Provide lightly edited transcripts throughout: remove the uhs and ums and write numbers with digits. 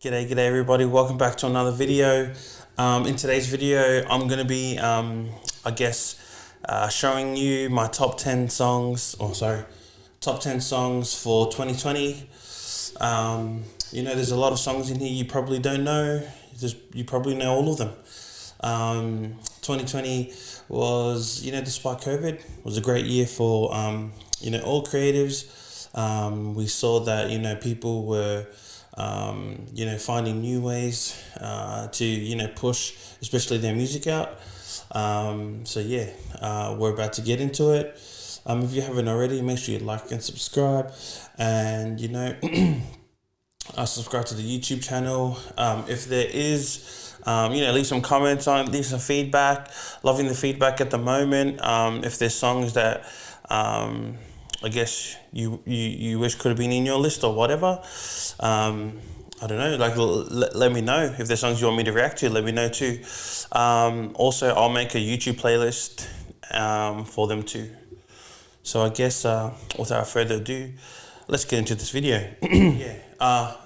G'day everybody, welcome back to another video. In today's video, I'm going to be, showing you my top 10 songs, top 10 songs for 2020. There's a lot of songs in here you probably don't know, you probably know all of them. 2020 was, despite COVID, was a great year for, all creatives. We saw that, people were finding new ways to push especially their music out. We're about to get into it. If you haven't already, make sure you like and subscribe, and subscribe to the YouTube channel. If there is leave some comments on, leave some feedback. Loving the feedback at the moment. If there's songs that I guess you wish could have been in your list or whatever. I don't know, let me know. If there's songs you want me to react to, let me know too. Also, I'll make a YouTube playlist for them too. So I guess without further ado, let's get into this video.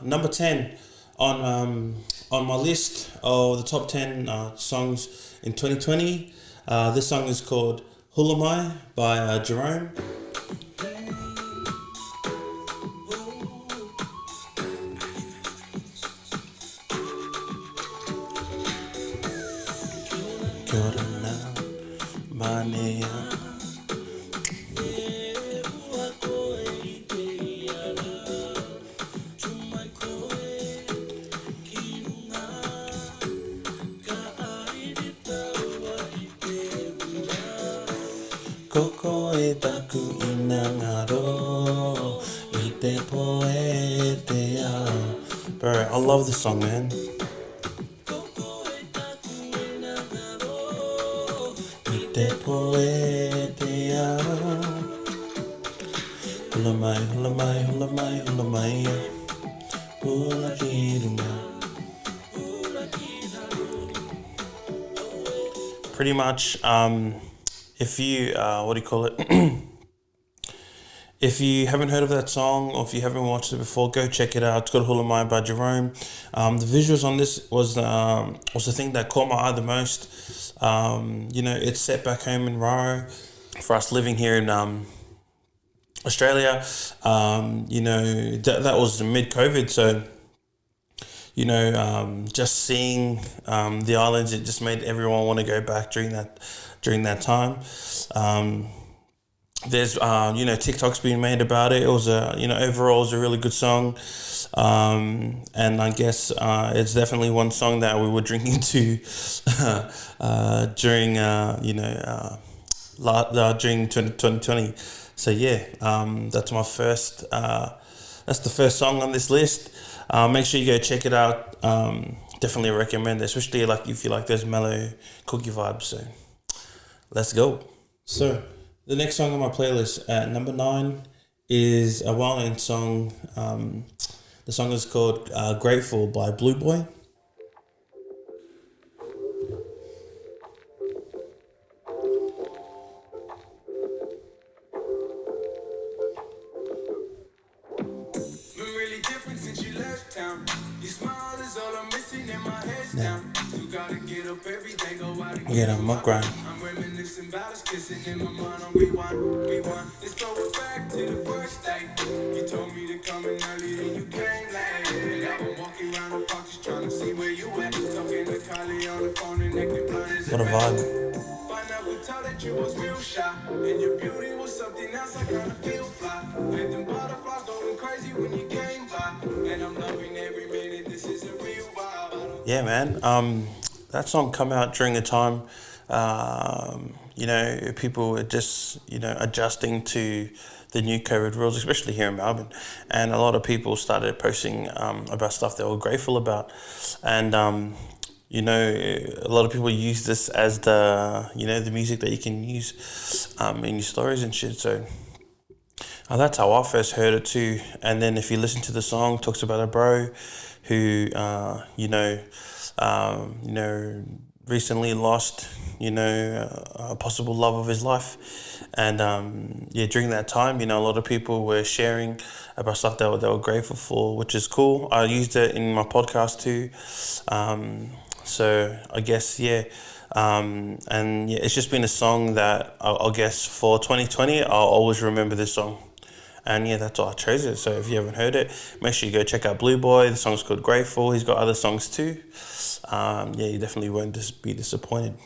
Number 10 on my list of the top 10 songs in 2020. This song is called Hula Mai by Jerome. Bro, I love this song, man. Hula Mai, Hula Mai, Hula Mai, Hula Mai, Hula Pretty much, if you, if you haven't heard of that song, or if you haven't watched it before, go check it out. It's called Hula Mai by Jerome. The visuals on this was the thing that caught my eye the most. It's set back home in Raro. For us living here in Australia, that was mid-COVID, so just seeing the islands, it just made everyone want to go back during that time. There's TikToks being made about it. It was overall it was a really good song, and I guess it's definitely one song that we were drinking to during during 2020. So that's my first. That's the first song on this list. Make sure you go check it out. Definitely recommend it, especially if you like those mellow cookie vibes. So let's go. So the next song on my playlist at number 9 is a well-known song. The song is called "Grateful" by Blue Boy. Get on my grind. I'm reminiscing about us kissing in my mind on rewind. Let's throw it back to the first day. You told me to come in early, then you came late. And I've been walking around the park just trying to see where you at. Talking to Kylie on the phone and acting blind as a vibe. By now we thought that you was real shy, and your beauty was something else. I kinda feel fly. Let them butterflies going crazy when you came by, and I'm loving every minute. This is a real vibe. Yeah, man. That song come out during a time, people were just, adjusting to the new COVID rules, especially here in Melbourne. And a lot of people started posting about stuff they were grateful about. And, a lot of people use this as the music that you can use in your stories and shit. So that's how I first heard it too. And then if you listen to the song, it talks about a bro who, recently lost, a possible love of his life. And yeah, during that time, a lot of people were sharing about stuff they were grateful for, which is cool. I used it in my podcast too. So I guess, yeah. And yeah, it's just been a song that I guess for 2020, I'll always remember this song. And yeah, that's why I chose it. So if you haven't heard it, make sure you go check out Blue Boy. The song's called Grateful. He's got other songs too. Yeah, you definitely won't be disappointed.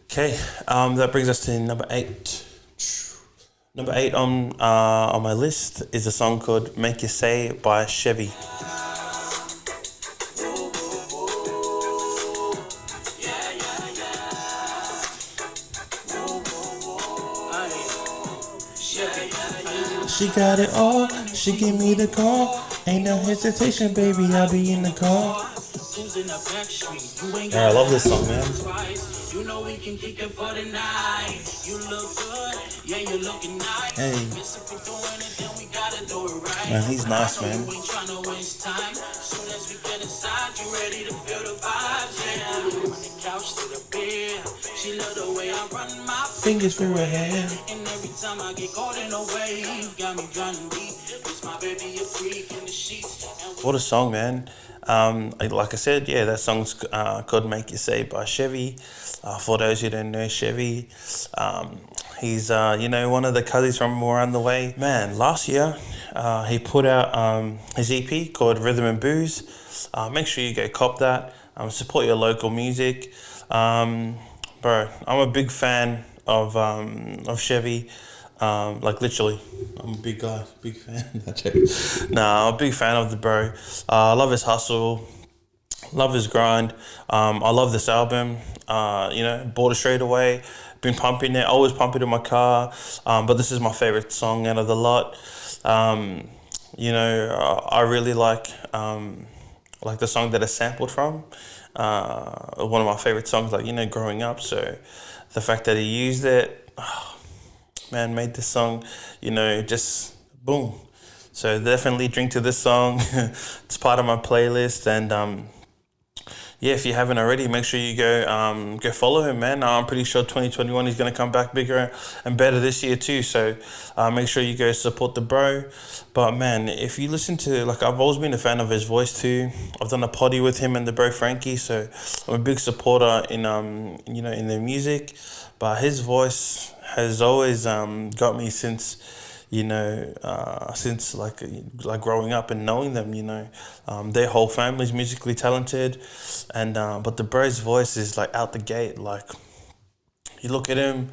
Okay, that brings us to number 8. Number 8 on my list is a song called "Make You Say" by Chevy. She got it all, she give me the call. Ain't no hesitation, baby, I'll be in the car. Yeah, I love this song, man. You know we can kick it for the night. You look good, yeah, you looking nice. Hey. Man, he's nice, man. We trying to waste time. Soon as we get inside, you ready to feel the vibes, yeah. From the couch to the bed, she love the way I run my fingers through her hair. And every time I get caught in a wave, got me drowning deep. It's my baby, a freak in the sheets. What a song, man. Like I said, yeah, that song's called "Make You Say" by Chevy. For those who don't know Chevy, he's one of the cousins from around the way. Man, last year he put out his EP called Rhythm and Booze. Make sure you go cop that. Support your local music, bro. I'm a big fan of Chevy. Like literally, I'm a big guy, big fan. Nah, I'm a big fan of the bro. I love his hustle, love his grind. I love this album. Bought it straight away. Been pumping it, always pump it in my car. But this is my favorite song out of the lot. I really like the song that it's sampled from. One of my favorite songs, growing up. So the fact that he used it. Man, made this song, just boom. So definitely drink to this song. It's part of my playlist, and yeah, if you haven't already, make sure you go follow him, man. I'm pretty sure 2021 he's gonna come back bigger and better this year too. So make sure you go support the bro. But man, if you listen to I've always been a fan of his voice too. I've done a potty with him and the bro Frankie, so I'm a big supporter in in their music. But his voice has always got me since growing up and knowing them. Their whole family's musically talented, and but the bro's voice is out the gate. You look at him,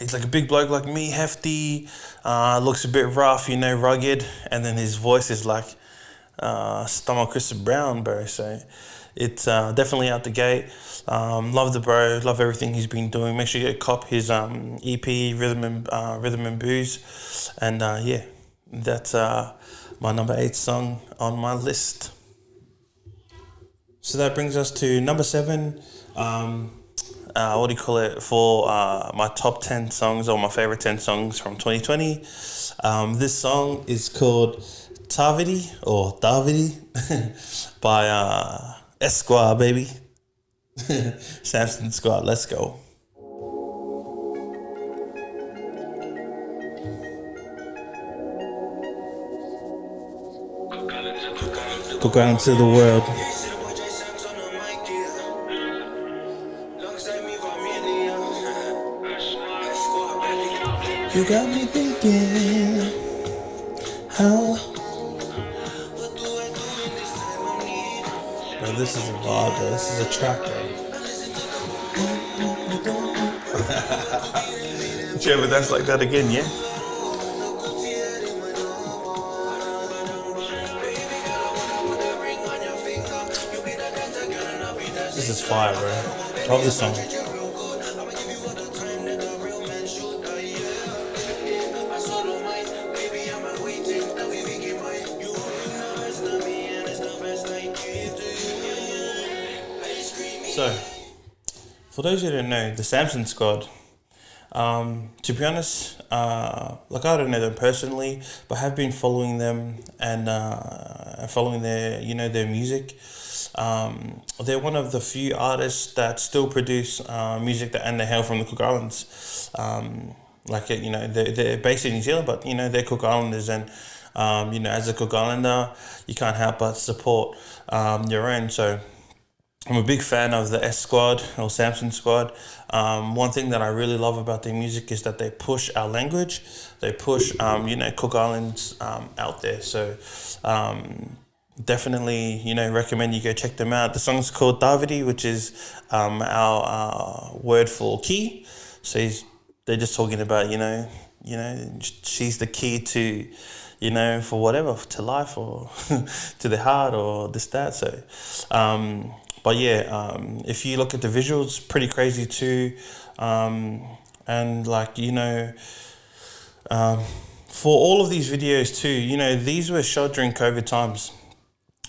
he's like a big bloke like me, hefty, looks a bit rough, rugged, and then his voice is stomach Chris Brown, bro. So it's definitely out the gate. Love the bro, love everything he's been doing. Make sure you cop his EP Rhythm and Booze, and yeah, that's my number 8 song on my list. So that brings us to number 7. What do you call it, for my top 10 songs, or my favorite 10 songs from 2020. This song is called Tavity or Tavity by Esquire, baby. Samson Squad, let's go. Go out into the world. You got me thinking, how? Bro, this is a vibe, bro. This is a track, bro. Trevor, that's like that again, yeah? This is fire, bro. Love this song. So, for those who don't know, the Samson Squad, to be honest, I don't know them personally, but have been following them and following their music. they're one of the few artists that still produce music and they hail from the Cook Islands. They're based in New Zealand, but they're Cook Islanders, and as a Cook Islander, you can't help but support your own. So I'm a big fan of the S Squad or Samson Squad. One thing that I really love about their music is that they push our language. They push, Cook Islands out there. So definitely, recommend you go check them out. The song's called Tavity, which is our word for key. So they're just talking about, she's the key to, for whatever, to life or to the heart or this, that. So, but yeah, if you look at the visuals, pretty crazy too. And for all of these videos too, these were shot during COVID times.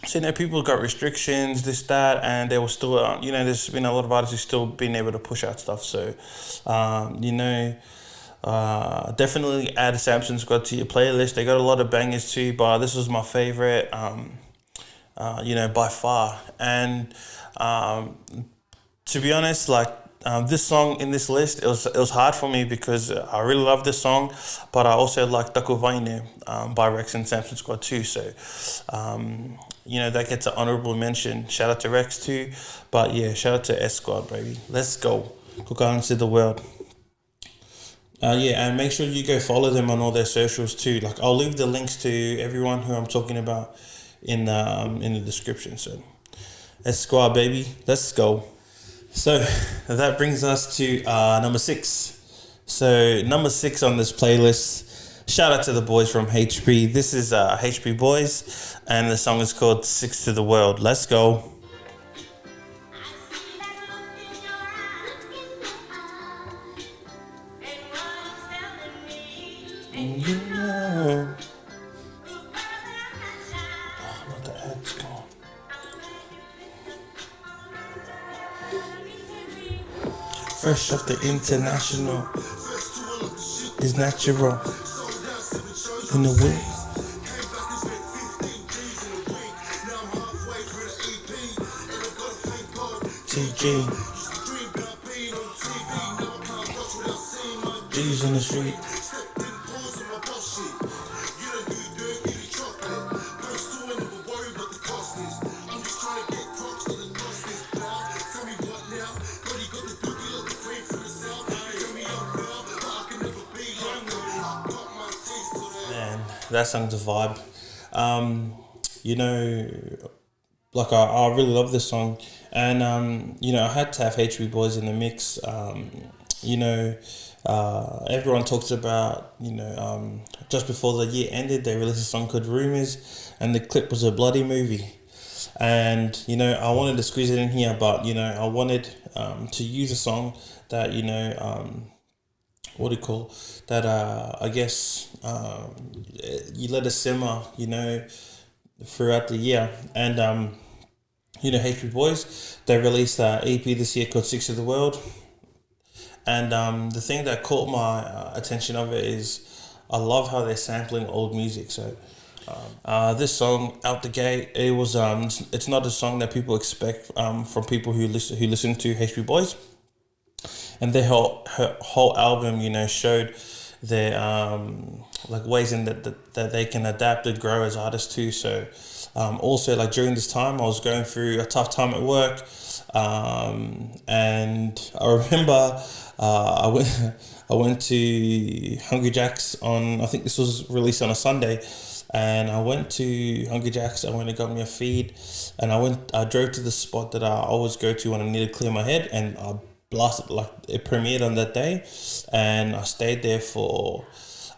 So, people got restrictions, this, that, and they were still, there's been a lot of artists who've still been able to push out stuff. So, definitely add Samson Squad to your playlist. They got a lot of bangers too, but this was my favorite, by far. And to be honest, this song in this list, it was hard for me because I really love this song, but I also like Taku Vaine by Rex and Samson Squad too. So, that gets an honorable mention. Shout out to Rex too, but yeah, shout out to S Squad, baby. Let's go. Cook Islands to the world. And make sure you go follow them on all their socials too. I'll leave the links to everyone who I'm talking about in the description. So, S Squad, baby. Let's go. So that brings us to number 6. So number 6 on this playlist, shout out to the boys from HP. This is HP Boys, and the song is called Six to the World. Let's go. Not the ads gone. Fresh off the international, is natural in the wind. TG, G's on the street. That song's a vibe. I really love this song, and I had to have HB Boys in the mix. Everyone talks about just before the year ended, they released a song called Rumors, and the clip was a bloody movie. And I wanted to squeeze it in here, but I wanted to use a song that what do you call that? I guess you let it simmer, throughout the year. And HP Boys, they released an EP this year called Six to the World. And the thing that caught my attention of it is I love how they're sampling old music. So this song out the gate, it was it's not a song that people expect from people who listen to HP Boys. And their whole album, showed their ways in that they can adapt and grow as artists too. So also during this time, I was going through a tough time at work, and I remember I went to Hungry Jack's on, I think this was released on a Sunday, and I went to Hungry Jack's. I went and got me a feed, and I drove to the spot that I always go to when I need to clear my head, and I blasted, it premiered on that day, and I stayed there for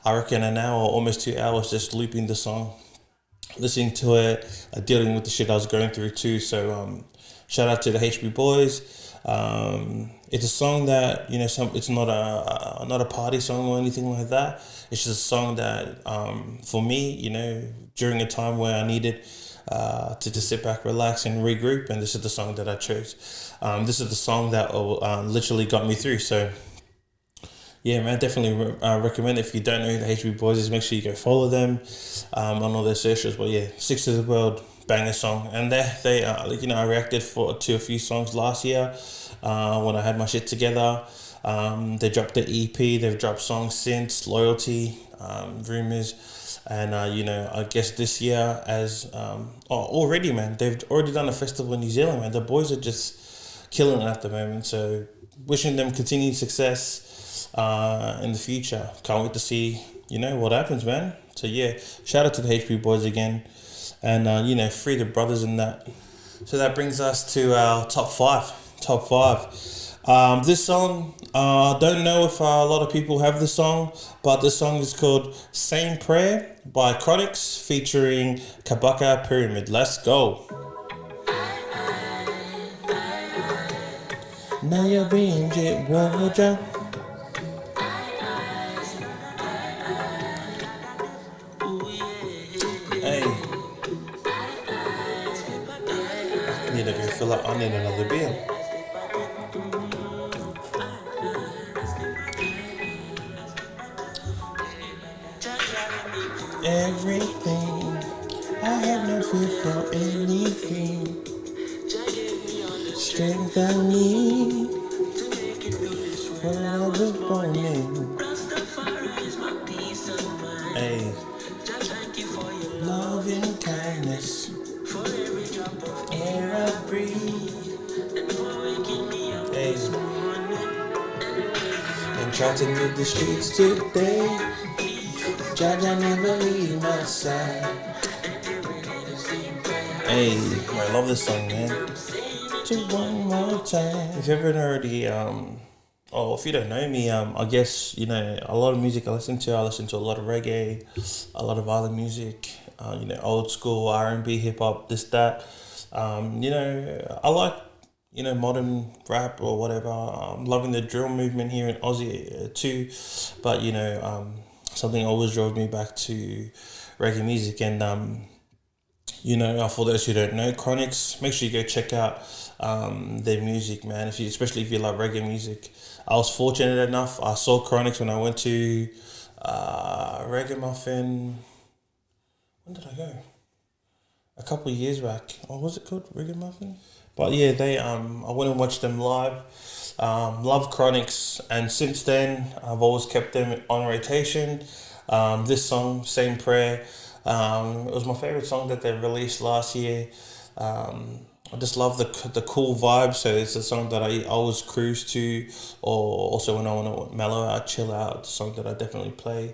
I reckon an hour, almost 2 hours, just looping the song, listening to it, dealing with the shit I was going through too. So shout out to the HB Boys. It's a song that it's not a party song or anything like that. It's just a song that for me, during a time where I needed to just sit back, relax, and regroup, and this is the song that I chose. This is the song that literally got me through. So yeah, man, definitely recommend it. If you don't know who the HB Boys is, make sure you go follow them on all their socials. But yeah, Six to the World, banger song. And I reacted to a few songs last year when I had my shit together. They dropped the EP. They've dropped songs since Loyalty, Rumors, and I guess this year already, man, they've already done a festival in New Zealand, man. The boys are just killing it at the moment. So wishing them continued success in the future. Can't wait to see what happens, man. So yeah, shout out to the HP boys again, and free the brothers in that. So that brings us to our top five. Top five. This song, don't know if a lot of people have the song, but the song is called Same Prayer by Chronics featuring Kabaka Pyramid. Let's go. Now you're being jet water. Hey. I need to go fill up. I need another beer. Everything, I have no fear for anything. Strength I need when I was born in. Hey, love and kindness, air I breathe. Hey, I'm trying to live the streets today. Judge, I never leave my side. Hey, I love this song, man. Just one more time. If you haven't already, or if you don't know me, I guess, a lot of music I listen to a lot of reggae, a lot of island music, old school R&B, hip hop, this, that. I like, modern rap or whatever. I'm loving the drill movement here in Aussie too. But, something always drove me back to reggae music. And, for those who don't know, Chronics, make sure you go check out their music, man. Especially if you love reggae music. I was fortunate enough. I saw Chronics when I went to Reggae Muffin. When did I go? A couple of years back. Oh, was it called Reggae Muffin? But yeah, I went and watched them live. Love Chronics, and since then I've always kept them on rotation. This song, Same Prayer, it was my favorite song that they released last year. I just love the cool vibe. So it's a song that I always cruise to, or also when I want to mellow out, chill out. It's a song that I definitely play.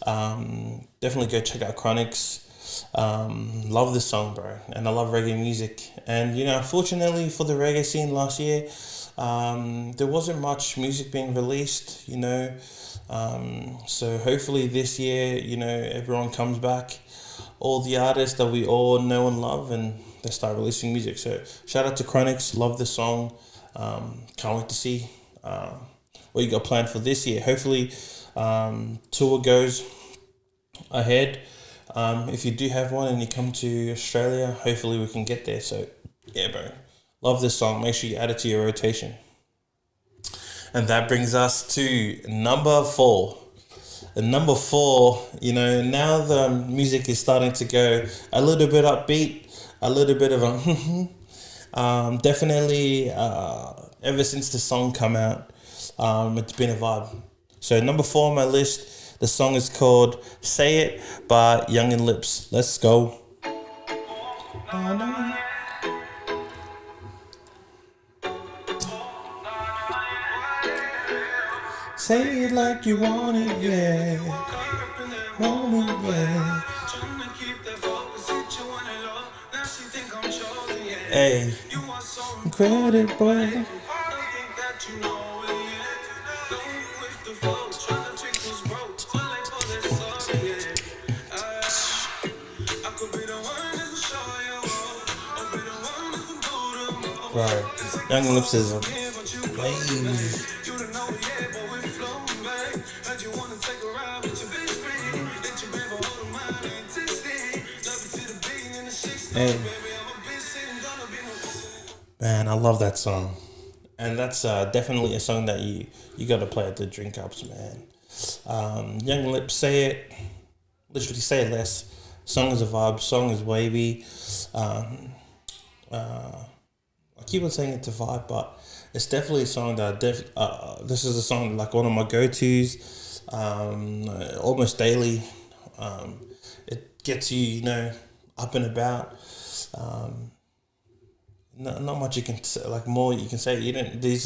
Definitely go check out Chronics. Love this song, bro, and I love reggae music. And unfortunately for the reggae scene last year, there wasn't much music being released. So hopefully this year, everyone comes back, all the artists that we all know and love, and they start releasing music. So shout out to Chronics, love the song. Can't wait to see what you got planned for this year. Hopefully tour goes ahead. If you do have one and you come to Australia, hopefully we can get there. So yeah, bro, love this song. Make sure you add it to your rotation. And that brings us to number 4. And number 4, now the music is starting to go a little bit upbeat, a little bit of a definitely ever since the song come out, it's been a vibe. So number 4 on my list, the song is called Say It by Young and Lips. Let's go. Say it like you want it, yeah. Want it, yeah. Hey, credit boy. Right, Young Lips is a blaze. Hey. Man, I love that song. And that's definitely a song that you gotta play at the drink ups, man. Young Lips, Say It. Literally say less. Song is a vibe. Song is wavy. Um, uh, I keep on saying it's a vibe, but it's definitely a song that this is a song like one of my go tos, almost daily. It gets you, up and about. Um, not much you can say, like more you can say. You don't. There's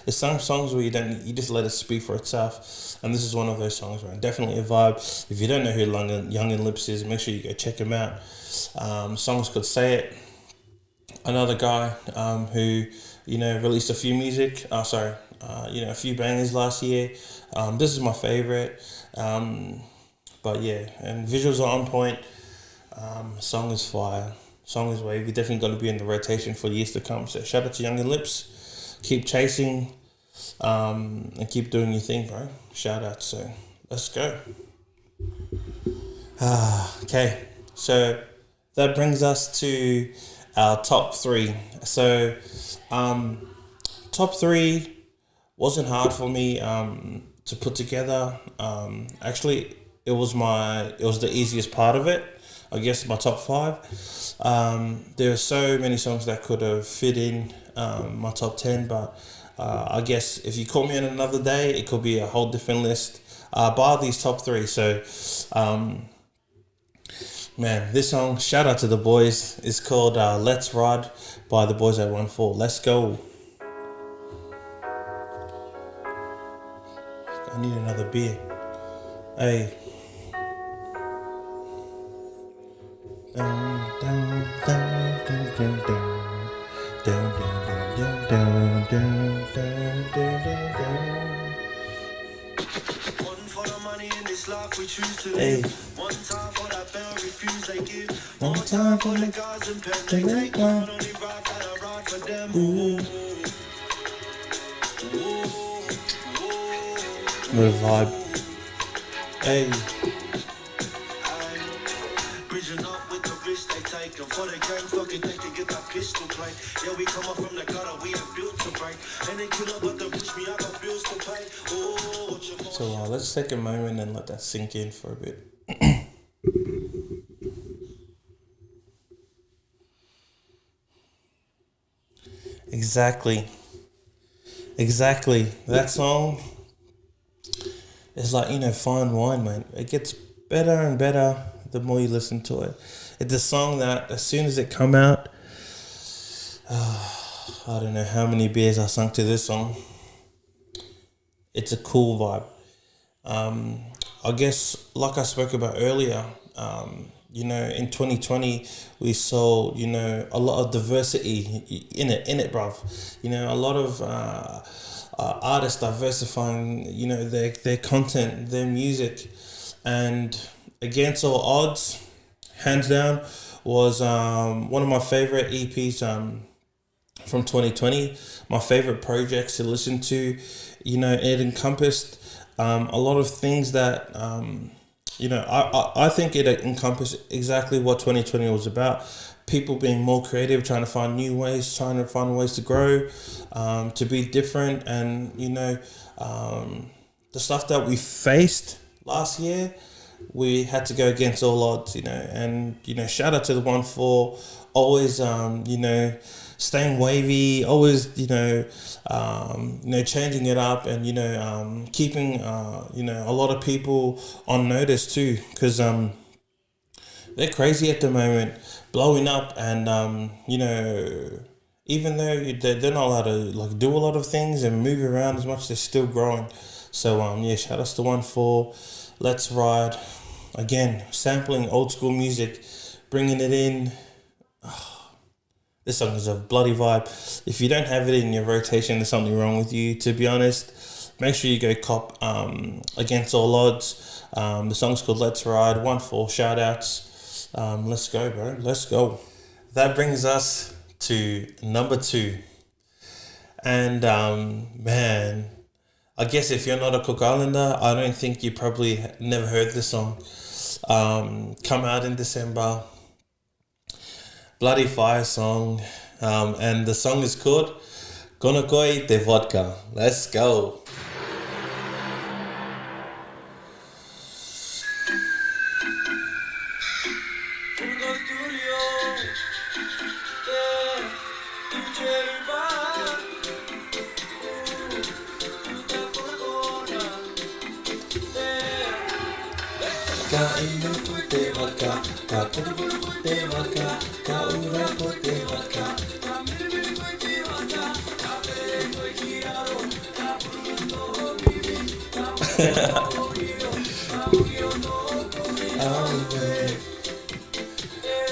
some songs where you just let it speak for itself, and this is one of those songs, man. Definitely a vibe. If you don't know who Young and Lips is, make sure you go check him out. Songs could say it. Another guy who released a few music. A few bangers last year. This is my favorite. But yeah, and visuals are on point. Song is fire. Song is wavy. Definitely going to be in the rotation for years to come. So shout out to Young and Lips. Keep chasing, and keep doing your thing, bro. Shout out. So let's go. Okay, so that brings us to our top three. So, top three wasn't hard for me to put together. Actually, it was the easiest part of it. I guess my top five. There are so many songs that could have fit in my top 10, but I guess if you call me on another day, it could be a whole different list. Bar these top three. So, man, this song, shout out to the boys, is called Let's Ride by the boys at 1-4. Let's go. I need another beer. Hey. Down, down, down, down, down, down. Down, down, down, down, down, down, down, down, down. One for the money in this life we choose to live. One time for that bell refuse they give. One time for the guys and pen they take. One only ride that I ride for them. What a vibe. Hey. Bridging up with the risk they take. And for the gang fucking they can get that pistol play. Yeah, we come up from the gutter, we ain't built to break. And they kill up but they push me, I got bills to pay. So let's take a moment and let that sink in for a bit. Exactly. That song is like, fine wine, man. It gets better and better the more you listen to it. It's a song that as soon as it come out, I don't know how many beers I sunk to this song. It's a cool vibe. I guess, like I spoke about earlier, in 2020 we saw, a lot of diversity in it, bruv. A lot of artists diversifying, their content, their music, and against all odds, hands down, was one of my favorite EPs from 2020. My favorite projects to listen to. It encompassed a lot of things that I think it encompassed exactly what 2020 was about. People being more creative, trying to find new ways, trying to find ways to grow, to be different, and the stuff that we faced last year, we had to go against all odds, and shout out to the 1-4, always staying wavy, always changing it up, and keeping a lot of people on notice too, because they're crazy at the moment, blowing up, and even though they're not allowed to like do a lot of things and move around as much, they're still growing. So shout outs to 1-4. Let's Ride. Again, sampling old school music, bringing it in. This song is a bloody vibe. If you don't have it in your rotation, there's something wrong with you, to be honest. Make sure you go cop Against All Odds. The song's called Let's Ride. 1-4 shout outs. Let's go, bro. Let's go. That brings us to number 2. And man, I guess if you're not a Cook Islander, I don't think you probably never heard this song. Come out in December. Bloody fire song. And the song is called Gonokoi De Vodka. Let's go. Gonokoi De Vodka, Gonokoi De Vodka, Gonokoi De Vodka.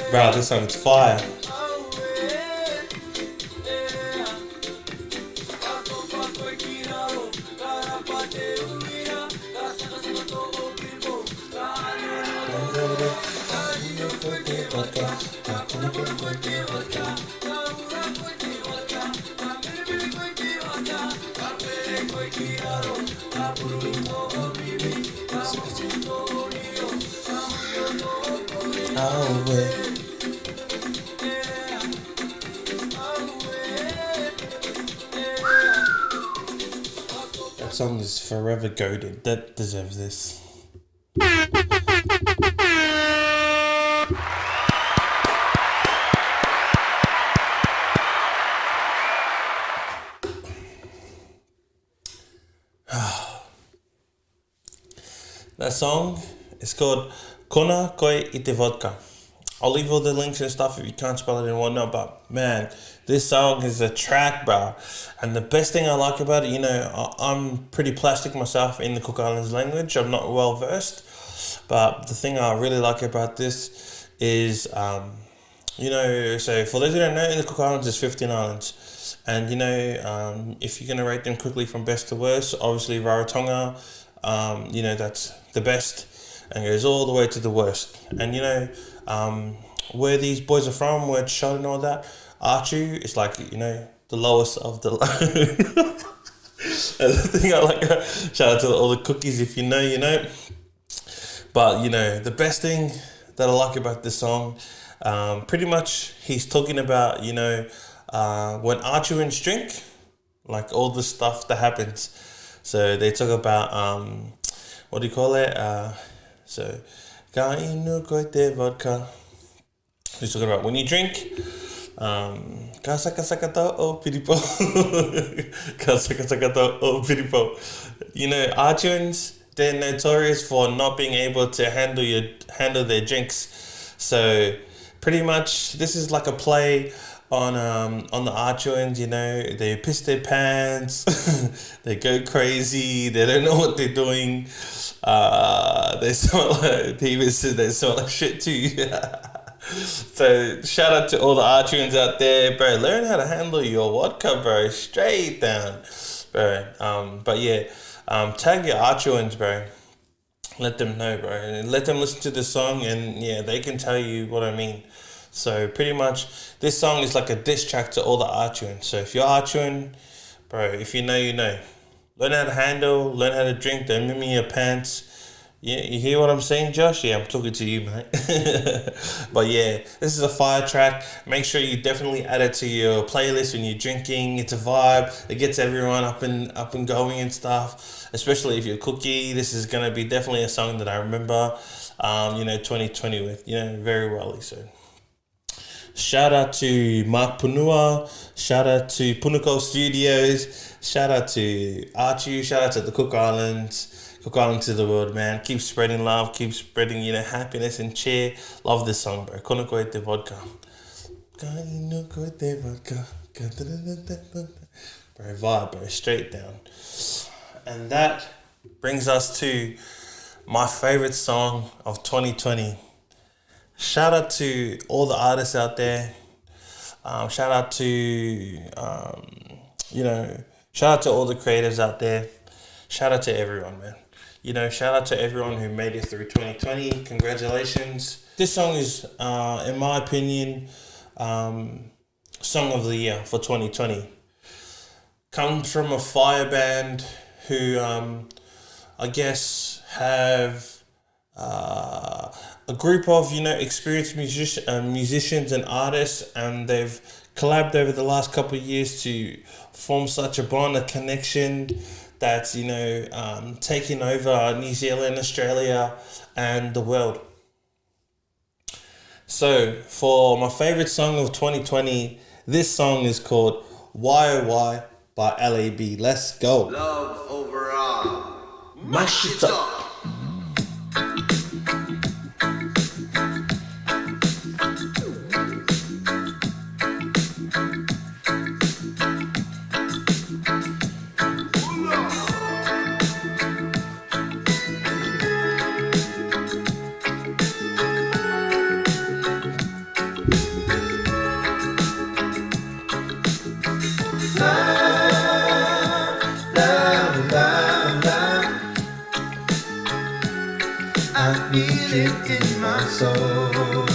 Bro, this song's fire. That song is forever goated. That deserves this. That song is called Gonokoi De Vodka. I'll leave all the links and stuff if you can't spell it and whatnot, but man, this song is a track, bro. And the best thing I like about it, I'm pretty plastic myself in the Cook Islands language. I'm not well versed, but the thing I really like about this is, so for those who don't know, in the Cook Islands there's 15 islands. And, if you're going to rate them quickly from best to worst, obviously Rarotonga, that's the best and goes all the way to the worst. And, where these boys are from, where it's shot and all that, Archu is like, the lowest of the low. And the thing I like, shout out to all the cookies, if you know, you know. But, the best thing that I like about this song, pretty much he's talking about, when Archuans drink, like all the stuff that happens. So they talk about, what do you call it? Gonokoi De Vodka. He's talking about when you drink, kasakasakato o piripo. Kasakasakato o piripo. Archuans, they're notorious for not being able to handle their drinks. So pretty much this is like a play on the Archuans. They piss their pants, they go crazy, they don't know what they're doing. They smell like David said they smell like shit too. So shout out to all the Archuans out there, bro. Learn how to handle your vodka, bro. Straight down, bro. Tag your Archuans, bro. Let them know, bro. And let them listen to the song, and they can tell you what I mean. So pretty much, this song is like a diss track to all the Archuans. So if you're Archuan, bro, if you know, you know. Learn how to handle, learn how to drink, don't move in your pants. Yeah, you hear what I'm saying, Josh? Yeah, I'm talking to you, mate. But yeah, this is a fire track. Make sure you definitely add it to your playlist when you're drinking. It's a vibe. It gets everyone up and going and stuff. Especially if you're a cookie, this is gonna be definitely a song that I remember, 2020 with, very well. So shout out to Mark Punua. Shout out to Punako Studios. Shout out to Archie. Shout out to the Cook Islands. Cook Island to the world, man. Keep spreading love. Keep spreading, happiness and cheer. Love this song, bro. Gonokoi De Vodka. Gonokoi De Vodka. Bro, vibe, bro. Straight down. And that brings us to my favorite song of 2020. Shout out to all the artists out there. Shout out to, shout out to all the creators out there. Shout out to everyone, man. Shout out to everyone who made it through 2020. Congratulations. This song is, in my opinion, song of the year for 2020. Comes from a fire band who, I guess, have a group of, experienced musicians and artists, and they've collabed over the last couple of years to form such a bond, a connection that's, taking over New Zealand, Australia, and the world. So, for my favorite song of 2020, this song is called Why Oh Why by LAB. Let's go. Love overall. Mash it up. feel it in my soul.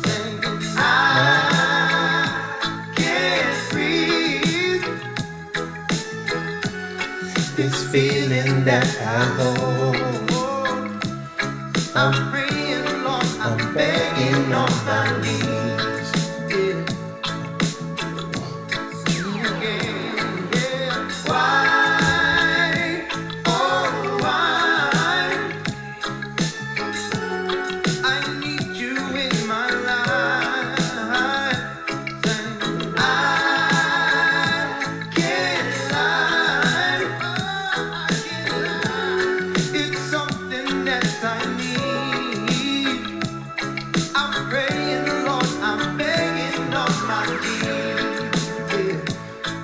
Saying, I can't breathe. This feeling that I hold. I'm praying, Lord, I'm begging on my knees. Yeah. Why, oh why, I need you in my life. And I can't lie. It's something that I need. I'm praying, Lord, I'm begging on my knees. Yeah.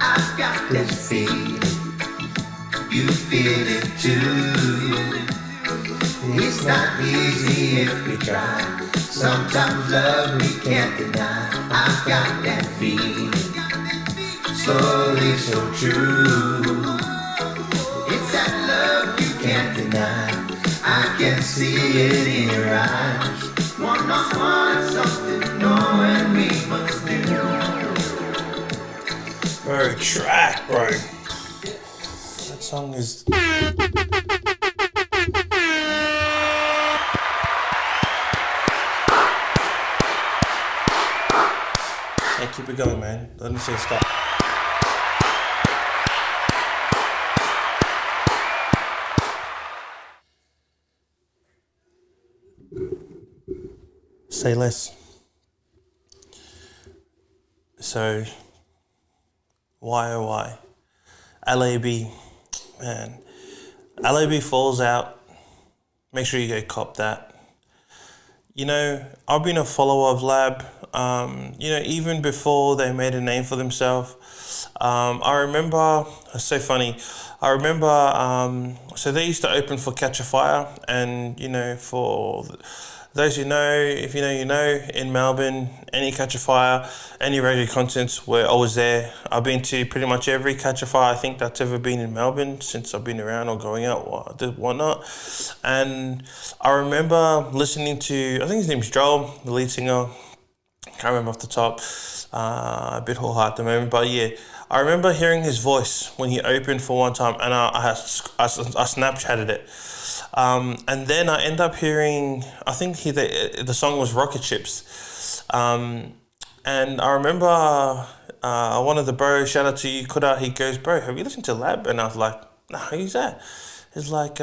I've got this feeling, you feel it too. It's not easy if we try. Sometimes love we can't deny. I've got that feeling, slowly so true. It's that love you can't deny. I can see it in your eyes. One-on-one, something knowing we must do. Bro, track, bro. That song is. Hey, keep it going, man. Let me say stop. Say less. So, why oh why? LAB, man. LAB Falls Out. Make sure you go cop that. You know, I've been a follower of Lab, you know, even before they made a name for themselves. I remember, it's so funny, I remember, so they used to open for Catch a Fire, and, you know, for those who know, if you know, you know, in Melbourne, any Catch a Fire, any radio contents, we're always there. I've been to pretty much every Catch a Fire I think that's ever been in Melbourne since I've been around or going out or whatnot. And I remember listening to, I think his name's Joel, the lead singer. Can't remember off the top. A bit wholehearted at the moment, but yeah, I remember hearing his voice when he opened for one time, and I Snapchatted it. And then I end up hearing, I think the song was Rocket Ships. And I remember one of the bros, shout out to you, Kuda, he goes, bro, have you listened to Lab? And I was like, no, who's that? He's like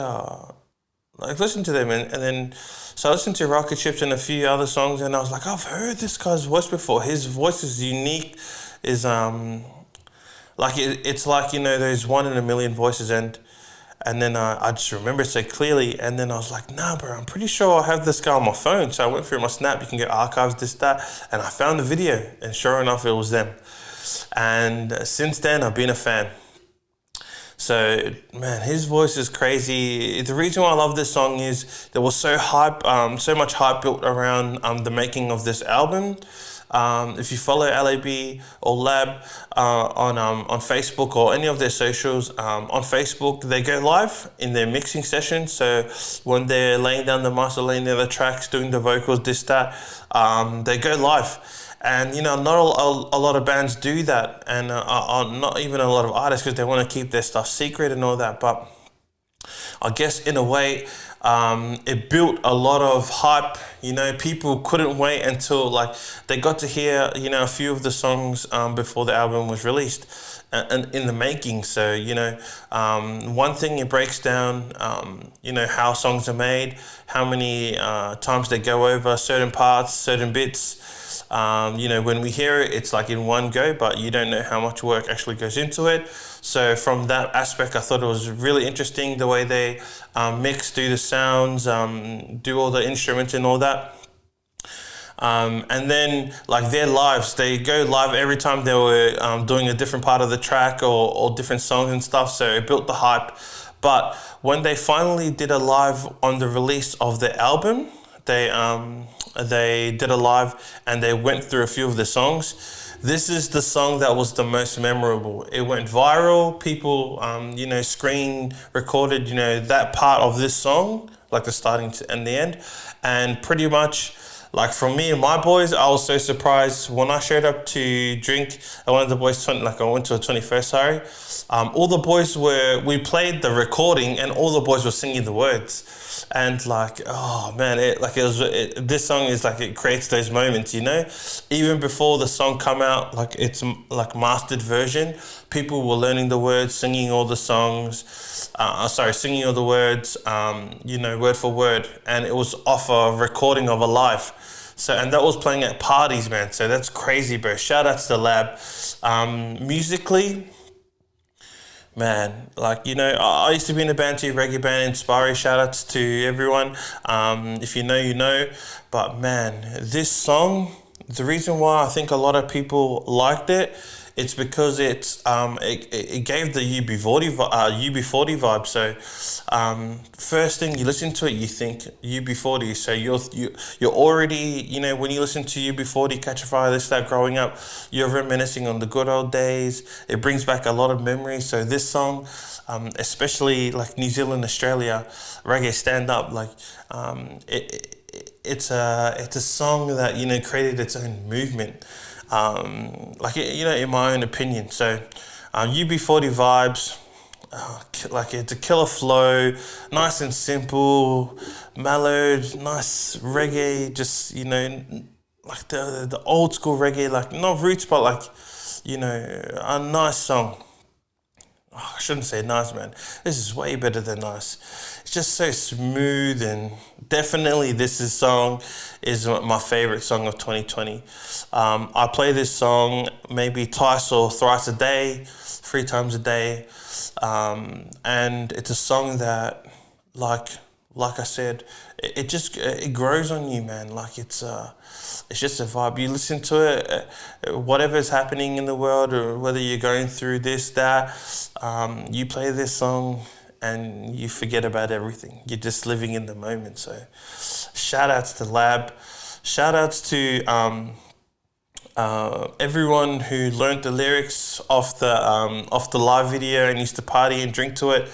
listen to them. And then, so I listened to Rocket Ships and a few other songs, and I was like, I've heard this guy's voice before. His voice is unique, is like, it's like, you know, there's one in a million voices, and then I just remember it so clearly, and then I was like, nah, bro, I'm pretty sure I have this guy on my phone. So I went through my Snap, you can get archives, this, that, and I found the video, and sure enough, it was them. And since then, I've been a fan. So, man, his voice is crazy. The reason why I love this song is there was so much hype built around the making of this album. If you follow LAB or Lab on Facebook or any of their socials, on Facebook, they go live in their mixing session. So when they're laying down the master, laying down the tracks, doing the vocals, this, that, they go live. And, you know, not a lot of bands do that, and not even a lot of artists, because they want to keep their stuff secret and all that. But I guess in a way, it built a lot of hype. You know, people couldn't wait until like they got to hear, you know, a few of the songs before the album was released and in the making. So, you know, one thing, it breaks down, you know, how songs are made, how many times they go over certain parts, certain bits. You know, when we hear it, it's like in one go, but you don't know how much work actually goes into it. So from that aspect, I thought it was really interesting the way they mix, do the sounds, do all the instruments and all that. And then like their lives, they go live every time they were doing a different part of the track or different songs and stuff. So it built the hype. But when they finally did a live on the release of the album, they did a live and they went through a few of the songs. This is the song that was the most memorable. It went viral. People, you know, screen recorded, you know, that part of this song like the starting and the end. And pretty much, like from me and my boys, I was so surprised when I showed up to drink at one of the boys' I went to a 21st, sorry. All the boys we played the recording and all the boys were singing the words. And like, oh man, this song is like, it creates those moments, you know? Even before the song come out, like it's like mastered version, people were learning the words, singing all the songs, singing all the words, you know, word for word. And it was off a recording of a live. So, and that was playing at parties, man. So that's crazy, bro. Shout out to the lab. Musically, man, like, you know, I used to be in a band too, reggae band, Inspire. Shout outs to everyone. If you know, you know. But man, this song, the reason why I think a lot of people liked it, it's because it gave the UB40 vibe. So first thing you listen to it, you think UB40. So you're already, you know, when you listen to UB40, Catch a Fire, this, that, growing up, you're reminiscing on the good old days. It brings back a lot of memories. So this song, especially like New Zealand, Australia, reggae stand up, like it's a song that, you know, created its own movement. You know, in my own opinion. So UB40 vibes, like it's a killer flow, nice and simple, mellowed, nice reggae, just, you know, like the old school reggae, like not roots, but like, you know, a nice song. Oh, I shouldn't say nice, man. This is way better than nice. It's just so smooth, and definitely this song is my favorite song of 2020. I play this song maybe twice or thrice a day, 3 times a day. And it's a song that, like I said, it grows on you, man. Like it's just a vibe. You listen to it, whatever's happening in the world, or whether you're going through this, that, you play this song and you forget about everything. You're just living in the moment. So shout outs to Lab. Shout outs to everyone who learned the lyrics off the live video and used to party and drink to it.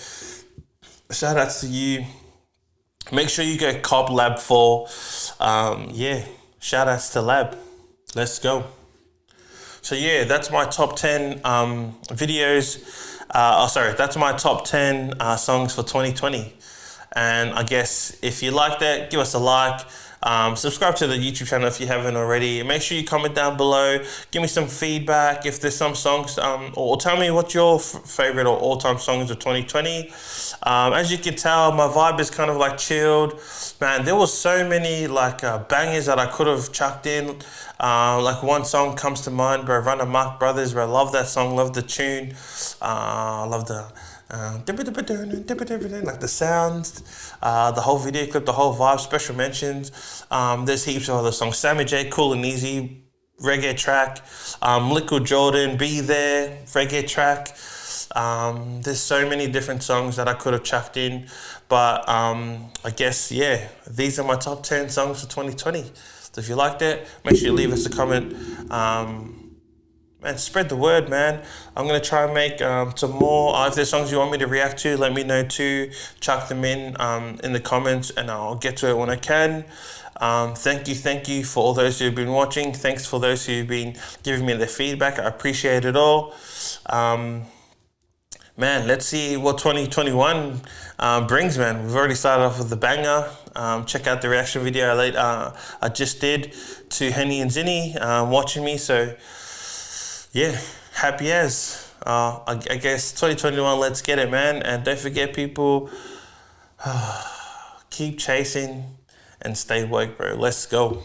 Shout outs to you. Make sure you go cop Lab 4. Shout outs to Lab. Let's go. So yeah, that's my top 10 videos. That's my top 10 songs for 2020. And I guess if you like that, give us a like. Subscribe to the YouTube channel if you haven't already. Make sure you comment down below. Give me some feedback if there's some songs, or tell me what your favorite or all-time songs of 2020. As you can tell, my vibe is kind of like chilled. Man, there was so many like bangers that I could have chucked in. Like one song comes to mind, bro, Run Amok Brothers, bro. I love that song, love the tune. I love the like the sounds, the whole video clip, the whole vibe, special mentions. There's heaps of other songs. Sammy J, Cool and Easy, reggae track. Liquid Jordan, Be There, reggae track. There's so many different songs that I could have chucked in, but I guess, yeah, these are my top 10 songs for 2020. So if you liked it, make sure you leave us a comment. Man, spread the word, man. I'm going to try and make some more. If there's songs you want me to react to, let me know too. Chuck them in the comments, and I'll get to it when I can. Thank you for all those who've been watching. Thanks for those who've been giving me their feedback. I appreciate it all. Man, let's see what 2021 brings, man. We've already started off with the banger. Check out the reaction video I just did to Henny and Zinny watching me. So, yeah, happy as. I guess 2021, let's get it, man. And don't forget, people, keep chasing and stay woke, bro. Let's go.